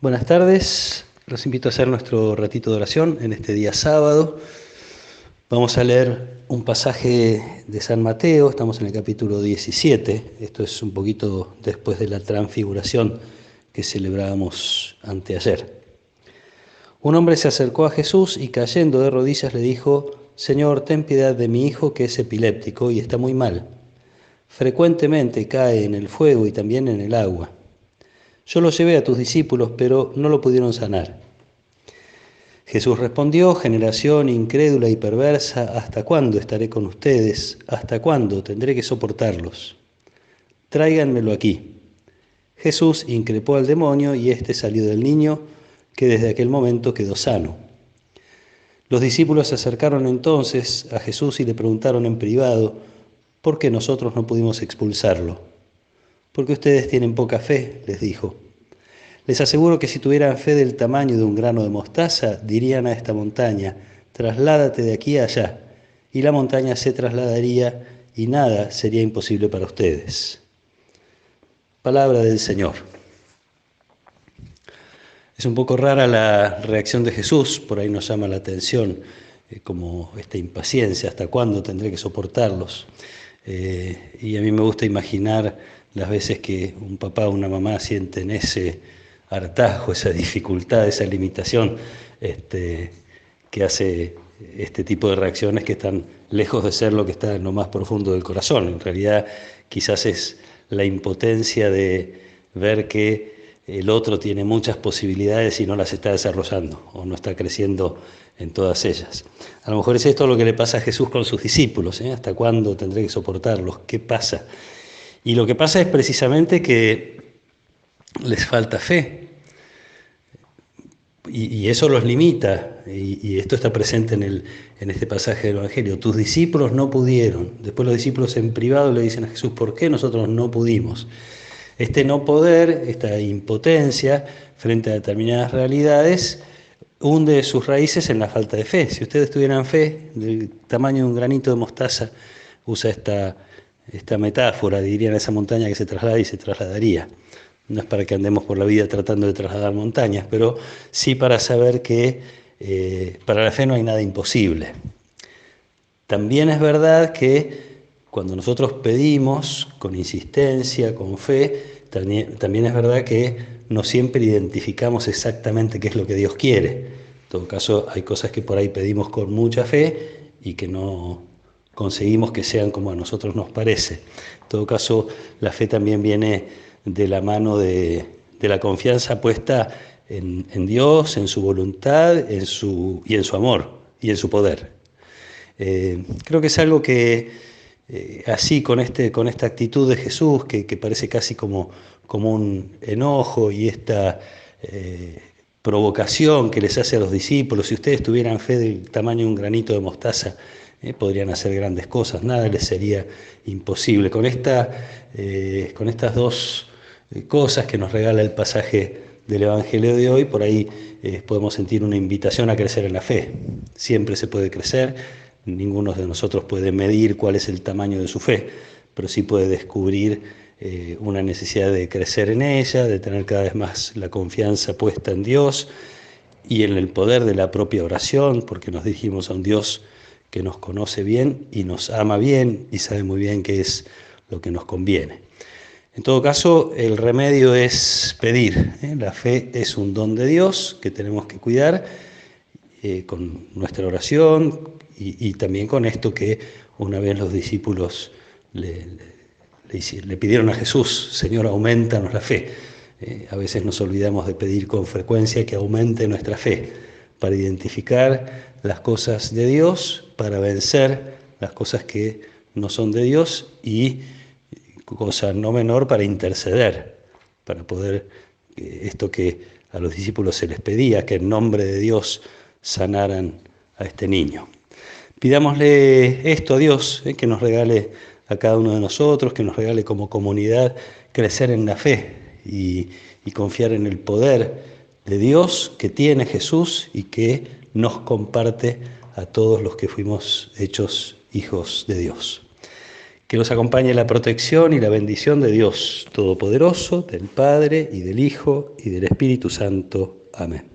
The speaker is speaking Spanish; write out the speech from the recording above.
Buenas tardes, los invito a hacer nuestro ratito de oración en este día sábado. Vamos a leer un pasaje de San Mateo, estamos en el capítulo 17, esto es un poquito después de la transfiguración que celebrábamos anteayer. Un hombre se acercó a Jesús y cayendo de rodillas le dijo: Señor, ten piedad de mi hijo que es epiléptico y está muy mal. Frecuentemente cae en el fuego y también en el agua. Yo lo llevé a tus discípulos, pero no lo pudieron sanar. Jesús respondió: generación incrédula y perversa, ¿hasta cuándo estaré con ustedes? ¿Hasta cuándo tendré que soportarlos? Tráiganmelo aquí. Jesús increpó al demonio y éste salió del niño, que desde aquel momento quedó sano. Los discípulos se acercaron entonces a Jesús y le preguntaron en privado: ¿por qué nosotros no pudimos expulsarlo? Porque ustedes tienen poca fe, les dijo. Les aseguro que si tuvieran fe del tamaño de un grano de mostaza, dirían a esta montaña: trasládate de aquí a allá, y la montaña se trasladaría y nada sería imposible para ustedes. Palabra del Señor. Es un poco rara la reacción de Jesús, por ahí nos llama la atención, como esta impaciencia, ¿hasta cuándo tendré que soportarlos? Y a mí me gusta imaginar las veces que un papá o una mamá sienten ese hartazgo, esa dificultad, esa limitación que hace este tipo de reacciones que están lejos de ser lo que está en lo más profundo del corazón. En realidad quizás es la impotencia de ver que el otro tiene muchas posibilidades y no las está desarrollando o no está creciendo en todas ellas. A lo mejor es esto lo que le pasa a Jesús con sus discípulos, ¿eh? ¿Hasta cuándo tendré que soportarlos? ¿Qué pasa? Y lo que pasa es precisamente que les falta fe. Y eso los limita, y esto está presente en este pasaje del Evangelio. Tus discípulos no pudieron. Después los discípulos en privado le dicen a Jesús: ¿por qué nosotros no pudimos? Este no poder, esta impotencia frente a determinadas realidades, hunde sus raíces en la falta de fe. Si ustedes tuvieran fe del tamaño de un granito de mostaza, usa esta metáfora, dirían a esa montaña que se traslada y se trasladaría. No es para que andemos por la vida tratando de trasladar montañas, pero sí para saber que para la fe no hay nada imposible. También es verdad que cuando nosotros pedimos con insistencia, con fe, también es verdad que no siempre identificamos exactamente qué es lo que Dios quiere. En todo caso, hay cosas que por ahí pedimos con mucha fe y que no conseguimos que sean como a nosotros nos parece. En todo caso, la fe también viene de la mano de la confianza puesta en Dios, en su voluntad y en su amor y en su poder. Creo que es algo que así con esta actitud de Jesús que parece casi como un enojo y esta provocación que les hace a los discípulos: si ustedes tuvieran fe del tamaño de un granito de mostaza, podrían hacer grandes cosas, nada les sería imposible. Con estas dos cosas que nos regala el pasaje del Evangelio de hoy, por ahí podemos sentir una invitación a crecer en la fe. Siempre se puede crecer, ninguno de nosotros puede medir cuál es el tamaño de su fe, pero sí puede descubrir una necesidad de crecer en ella, de tener cada vez más la confianza puesta en Dios y en el poder de la propia oración, porque nos dirigimos a un Dios que nos conoce bien y nos ama bien y sabe muy bien qué es lo que nos conviene. En todo caso, el remedio es pedir. La fe es un don de Dios que tenemos que cuidar con nuestra oración y también con esto que una vez los discípulos le pidieron a Jesús: Señor, aumentanos la fe. A veces nos olvidamos de pedir con frecuencia que aumente nuestra fe para identificar las cosas de Dios, para vencer las cosas que no son de Dios y, cosa no menor, para interceder, para poder, esto que a los discípulos se les pedía, que en nombre de Dios sanaran a este niño. Pidámosle esto a Dios, que nos regale a cada uno de nosotros, que nos regale como comunidad crecer en la fe y confiar en el poder de Dios que tiene Jesús y que nos comparte a todos los que fuimos hechos hijos de Dios. Que los acompañe la protección y la bendición de Dios Todopoderoso, del Padre y del Hijo y del Espíritu Santo. Amén.